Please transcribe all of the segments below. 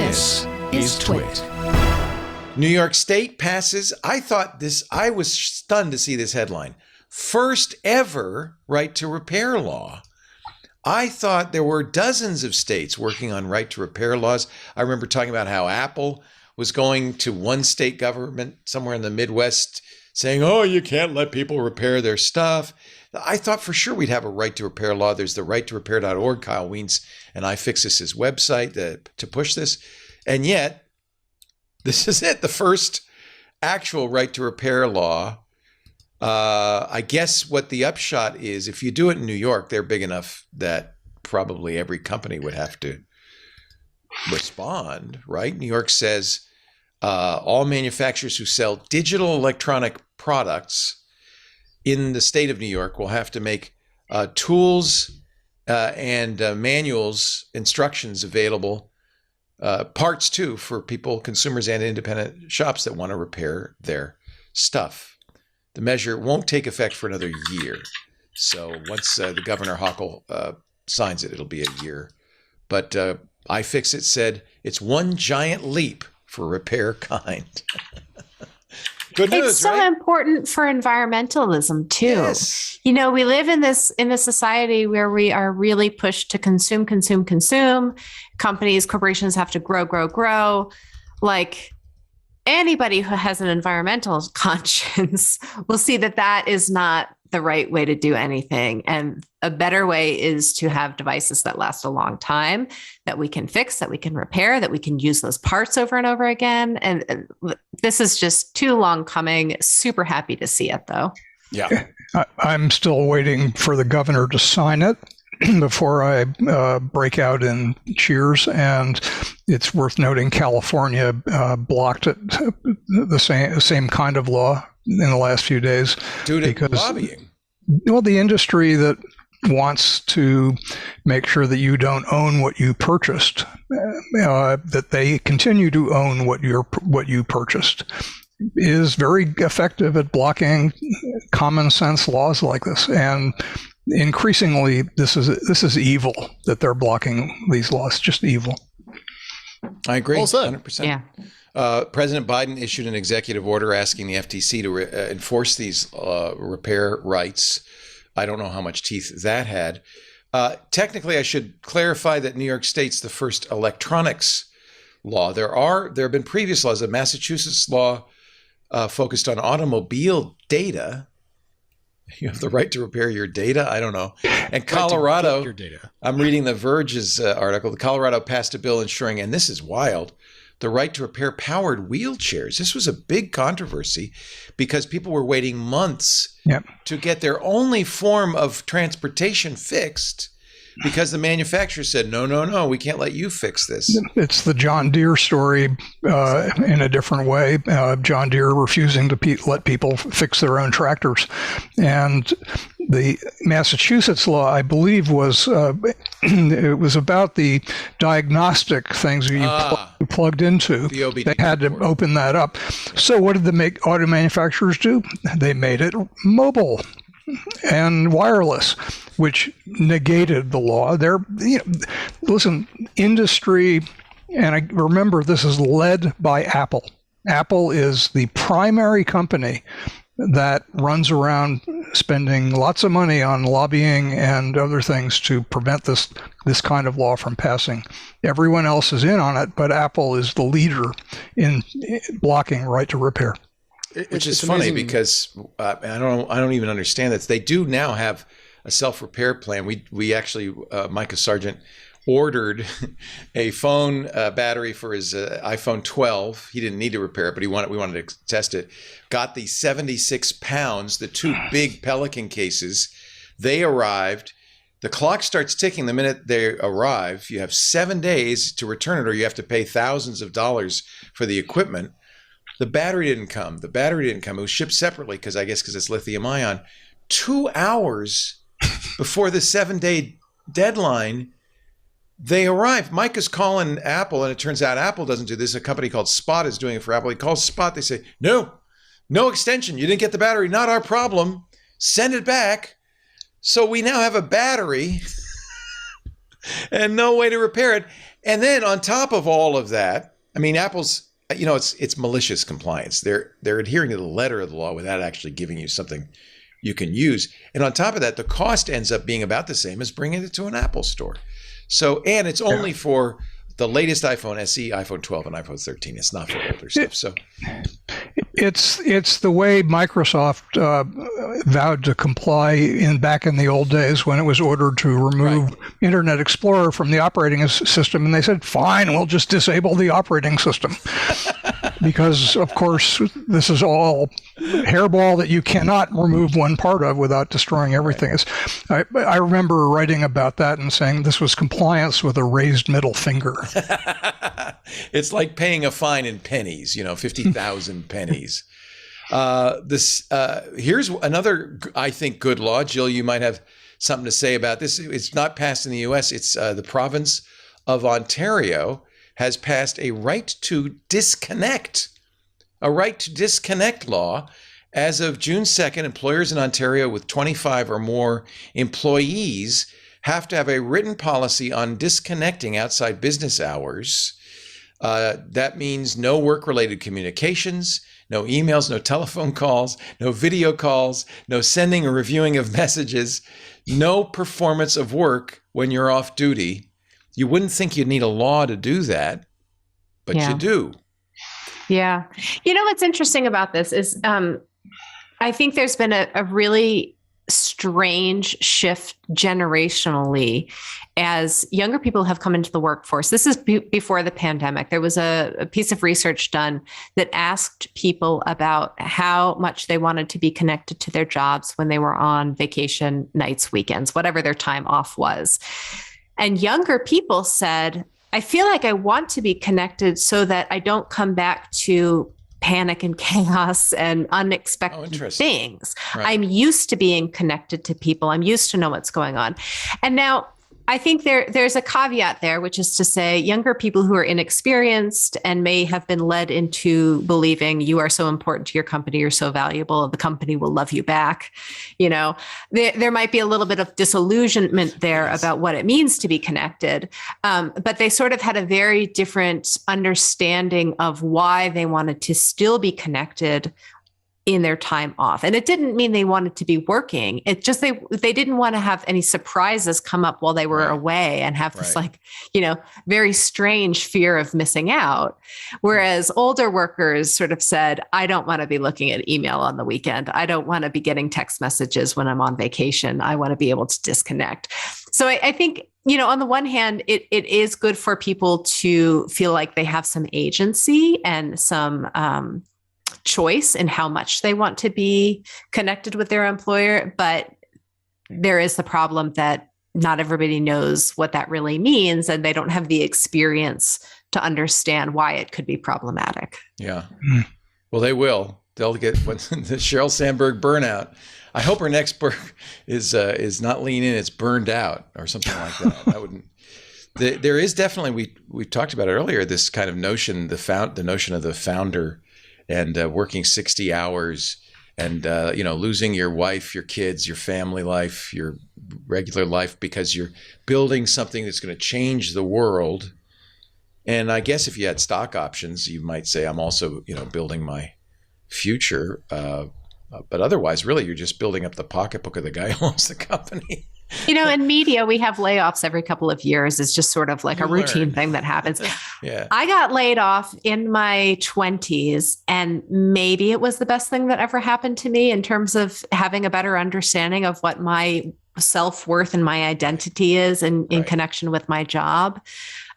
This is TWiT. New York State passes, I was stunned to see this headline. First ever right to repair law. I thought there were dozens of states working on right to repair laws. I remember talking about how Apple was going to one state government somewhere in the Midwest saying, oh, you can't let people repair their stuff. I thought for sure we'd have a right to repair law. There's the righttorepair.org, Kyle Wiens and iFixit's website to push this. And yet, this is it, the first actual right to repair law. I guess what the upshot is, if you do it in New York, they're big enough that probably every company would have to respond, right? New York says all manufacturers who sell digital electronic products in the state of New York will have to make tools and manuals, instructions available, parts too, for people, consumers and independent shops that want to repair their stuff. The measure won't take effect for another year. So once the Governor Hochul signs it, it'll be a year. But iFixit said it's one giant leap for repair kind. Good news, it's so right? important for environmentalism too. Yes. You know, we live in a society where we are really pushed to consume. Corporations have to grow. Like anybody who has an environmental conscience will see that that is not the right way to do anything. And a better way is to have devices that last a long time, that we can fix, that we can repair, that we can use those parts over and over again. And this is just too long coming. Super happy to see it, though. Yeah. I'm still waiting for the governor to sign it before I break out in cheers. And it's worth noting California blocked it, the same kind of law in the last few days. Due to lobbying. Well, the industry that wants to make sure that you don't own what you purchased, that they continue to own what you purchased, is very effective at blocking common sense laws like this. And increasingly, this is evil that they're blocking these laws. Just evil. I agree. Well said. 100%. Yeah. President Biden issued an executive order asking the FTC to enforce these repair rights. I don't know how much teeth that had. Technically, I should clarify that New York State's the first electronics law. There have been previous laws. A Massachusetts law focused on automobile data. You have the right to repair your data. I don't know. And Colorado, your data. I'm reading the Verge's article. Colorado passed a bill ensuring, and this is wild, the right to repair powered wheelchairs. This was a big controversy because people were waiting months to get their only form of transportation fixed because the manufacturer said, no, we can't let you fix this. It's the John Deere story in a different way. John Deere refusing to let people fix their own tractors. And the Massachusetts law, I believe, was it was about the diagnostic things you plugged into. The they had to open that up. So what did the auto manufacturers do? They made it mobile and wireless, which negated the law. Listen, industry, and I remember this is led by Apple. Apple is the primary company that runs around spending lots of money on lobbying and other things to prevent this kind of law from passing. Everyone else is in on it, but Apple is the leader in blocking right to repair. Which is funny because I don't even understand this. They do now have a self-repair plan. We actually Micah Sargent ordered a phone battery for his iPhone 12. He didn't need to repair it, but we wanted to test it. Got the 76 pounds, the two big Pelican cases. They arrived. The clock starts ticking the minute they arrive. You have 7 days to return it, or you have to pay thousands of dollars for the equipment. The battery didn't come. It was shipped separately because it's lithium ion. 2 hours before the 7-day deadline, they arrived. Mike is calling Apple, and it turns out Apple doesn't do this. A company called Spot is doing it for Apple. He calls Spot. They say, no extension. You didn't get the battery. Not our problem. Send it back. So we now have a battery and no way to repair it. And then on top of all of that, I mean, Apple's, it's malicious compliance. They're adhering to the letter of the law without actually giving you something you can use. And on top of that, the cost ends up being about the same as bringing it to an Apple store. So, and it's only for the latest iPhone SE, iPhone 12, and iPhone 13. It's not for older stuff. So it's the way Microsoft vowed to comply back in the old days when it was ordered to remove Internet Explorer from the operating system, and they said, "Fine, we'll just disable the operating system," because of course this is all hairball that you cannot remove one part of without destroying everything. I remember writing about that and saying this was compliance with a raised middle finger. It's like paying a fine in pennies, 50,000 pennies. Here's another, I think, good law. Jill, you might have something to say about this. It's not passed in the U.S. It's the province of Ontario has passed a right to disconnect law. As of June 2nd, employers in Ontario with 25 or more employees have to have a written policy on disconnecting outside business hours. That means no work-related communications, no emails, no telephone calls, no video calls, no sending or reviewing of messages, no performance of work when you're off duty. You wouldn't think you'd need a law to do that, but you do. Yeah. What's interesting about this is I think there's been a really strange shift generationally as younger people have come into the workforce. This is before the pandemic. There was a piece of research done that asked people about how much they wanted to be connected to their jobs when they were on vacation, nights, weekends, whatever their time off was. And younger people said, I feel like I want to be connected so that I don't come back to panic and chaos and unexpected things. Right. I'm used to being connected to people. I'm used to know what's going on. And now I think there's a caveat there, which is to say younger people who are inexperienced and may have been led into believing you are so important to your company, you're so valuable, the company will love you back. There might be a little bit of disillusionment there about what it means to be connected. But they sort of had a very different understanding of why they wanted to still be connected in their time off. And it didn't mean they wanted to be working. It just, they didn't want to have any surprises come up while they were away and have this very strange fear of missing out. Whereas older workers sort of said, I don't want to be looking at email on the weekend. I don't want to be getting text messages when I'm on vacation. I want to be able to disconnect. So I think, on the one hand, it is good for people to feel like they have some agency and some, choice in how much they want to be connected with their employer. But there is the problem that not everybody knows what that really means, and they don't have the experience to understand why it could be problematic. Yeah. Well, they will. They'll get the Sheryl Sandberg burnout. I hope her next book is not lean in, it's burned out or something like that. That wouldn't. There is definitely, we talked about it earlier, this kind of notion, the notion of the founder and working 60 hours and, losing your wife, your kids, your family life, your regular life, because you're building something that's going to change the world. And I guess if you had stock options, you might say, I'm also, building my future. But otherwise, really, you're just building up the pocketbook of the guy who owns the company. In media, we have layoffs every couple of years. It's just sort of like a routine thing that happens. Yeah. I got laid off in my 20s, and maybe it was the best thing that ever happened to me in terms of having a better understanding of what my self-worth and my identity is in connection with my job.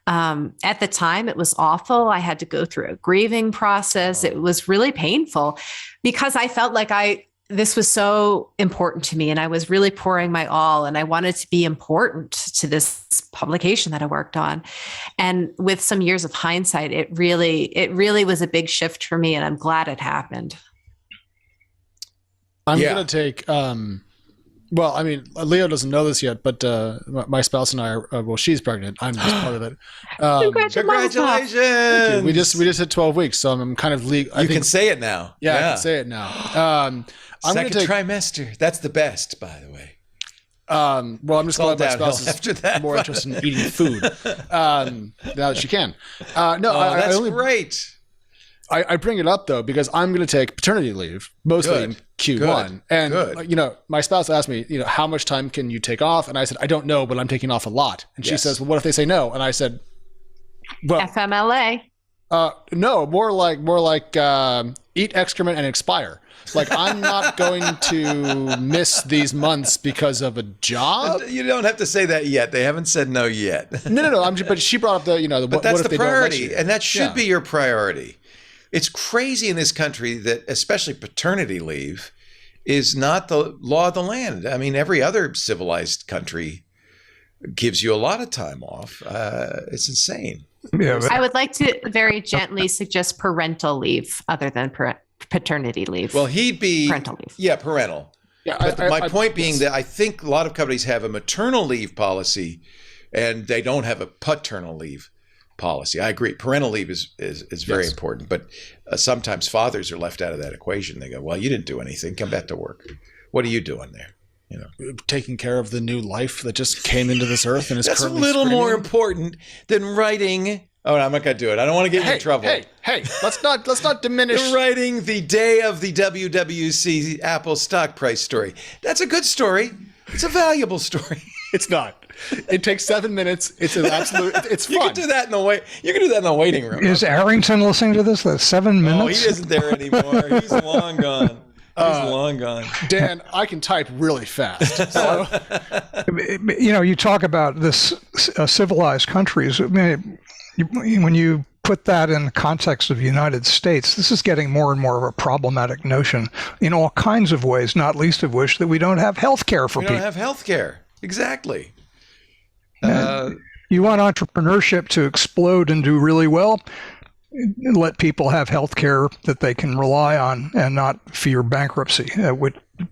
At the time, it was awful. I had to go through a grieving process. It was really painful because I felt like this was so important to me, and I was really pouring my all, and I wanted to be important to this publication that I worked on. And with some years of hindsight, it really was a big shift for me, and I'm glad it happened. I'm going to take, Leo doesn't know this yet, but my spouse and I are, she's pregnant. I'm just part of it. Congratulations. Thank you. We just hit 12 weeks, so I'm kind of legal. You can say it now. Yeah, I can say it now. Second trimester. That's the best, by the way. Well, I'm just glad my spouse is after that, more interested in eating food now that she can. No, that's great. I bring it up though because I'm going to take paternity leave mostly in Q1, and my spouse asked me, how much time can you take off? And I said, I don't know, but I'm taking off a lot. And she says, well, what if they say no? And I said, well, FMLA. No, more like eat excrement and expire. Like I'm not going to miss these months because of a job. You don't have to say that yet. They haven't said no yet. No. But she brought up but that's the priority, and that should be your priority. It's crazy in this country that especially paternity leave is not the law of the land. I mean, every other civilized country gives you a lot of time off. It's insane. Yeah, I would like to very gently suggest parental leave other than paternity leave. Well, he'd be parental leave. Yeah, parental. Yeah, but my point being that I think a lot of companies have a maternal leave policy and they don't have a paternal leave policy. I agree. Parental leave is very important, but sometimes fathers are left out of that equation. They go, well, you didn't do anything. Come back to work. What are you doing there? Taking care of the new life that just came into this earth and is That's a currently little screaming. more important than writing. Oh, no, I'm not going to do it. I don't want to get you in trouble. Hey, let's not diminish. Writing the day of the WWC Apple stock price story. That's a good story. It's a valuable story. It's not. It takes 7 minutes. It's an absolute. It's fun. You can do that in the waiting room. Is Arrington listening to this? That's 7 minutes. Oh, he isn't there anymore. He's long gone. Long gone. Dan, I can type really fast. So. You talk about this civilized countries. I mean, when you put that in the context of the United States, this is getting more and more of a problematic notion in all kinds of ways, not least of which that we don't have health care for people. We don't have health care. Exactly. You want entrepreneurship to explode and do really well? Let people have health care that they can rely on and not fear bankruptcy.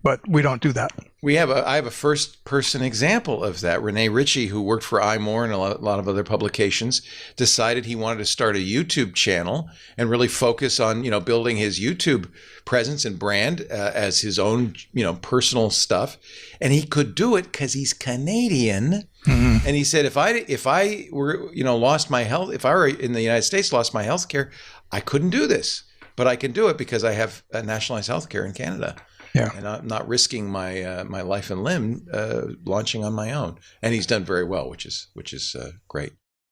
But we don't do that. I have a first person example of that. Rene Ritchie, who worked for iMore and a lot of other publications, decided he wanted to start a YouTube channel and really focus on, building his YouTube presence and brand as his own, personal stuff. And he could do it because he's Canadian. Mm-hmm. And he said, if I were, lost my health, if I were in the United States, lost my health care, I couldn't do this, but I can do it because I have nationalized health care in Canada. Yeah, and I'm not risking my my life and limb launching on my own, and he's done very well, which is great.